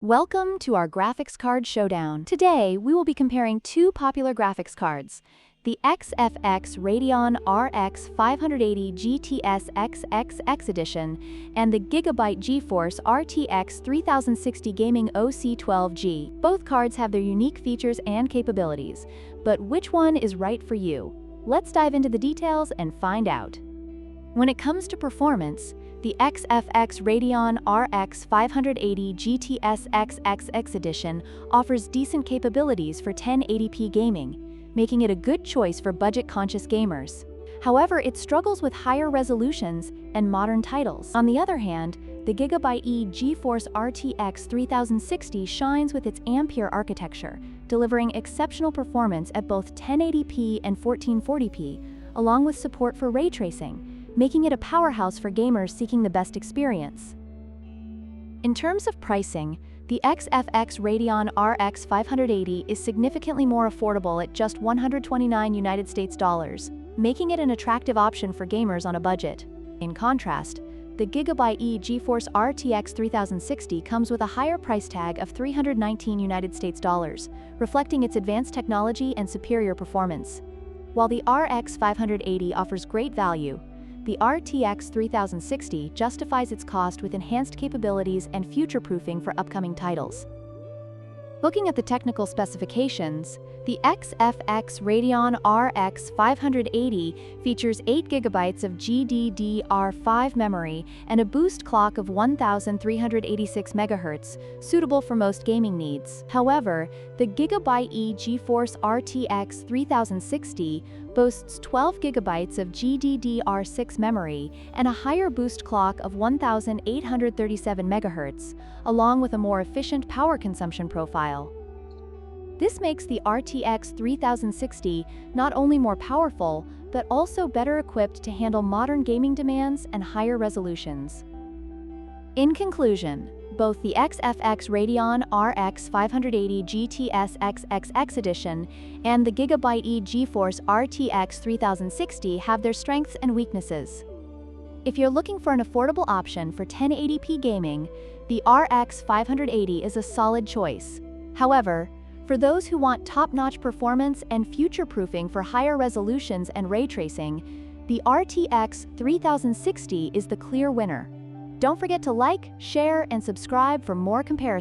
Welcome to our graphics card showdown. Today, we will be comparing two popular graphics cards, the XFX Radeon RX 580 GTS XFX Edition and the GIGABYTE GeForce RTX 3060 Gaming OC12G. Both cards have their unique features and capabilities, but which one is right for you? Let's dive into the details and find out. When it comes to performance, the XFX Radeon RX 580 GTS XFX Edition offers decent capabilities for 1080p gaming, making it a good choice for budget-conscious gamers. However, it struggles with higher resolutions and modern titles. On the other hand, the GIGABYTE GeForce RTX 3060 shines with its Ampere architecture, delivering exceptional performance at both 1080p and 1440p, along with support for ray tracing, making it a powerhouse for gamers seeking the best experience. In terms of pricing, the XFX Radeon RX 580 is significantly more affordable at just $129 US, making it an attractive option for gamers on a budget. In contrast, the GIGABYTE GeForce RTX 3060 comes with a higher price tag of $319 US, reflecting its advanced technology and superior performance. While the RX 580 offers great value, the RTX 3060 justifies its cost with enhanced capabilities and future-proofing for upcoming titles. Looking at the technical specifications, the XFX Radeon RX 580 features 8 GB of GDDR5 memory and a boost clock of 1386 MHz, suitable for most gaming needs. However, the GIGABYTE GeForce RTX 3060 boasts 12 GB of GDDR6 memory and a higher boost clock of 1837 MHz, along with a more efficient power consumption profile. This makes the RTX 3060 not only more powerful, but also better equipped to handle modern gaming demands and higher resolutions. In conclusion, both the XFX Radeon RX 580 GTS XFX Edition and the GIGABYTE GeForce RTX 3060 have their strengths and weaknesses. If you're looking for an affordable option for 1080p gaming, the RX 580 is a solid choice. However, for those who want top-notch performance and future-proofing for higher resolutions and ray tracing, the RTX 3060 is the clear winner. Don't forget to like, share, and subscribe for more comparisons.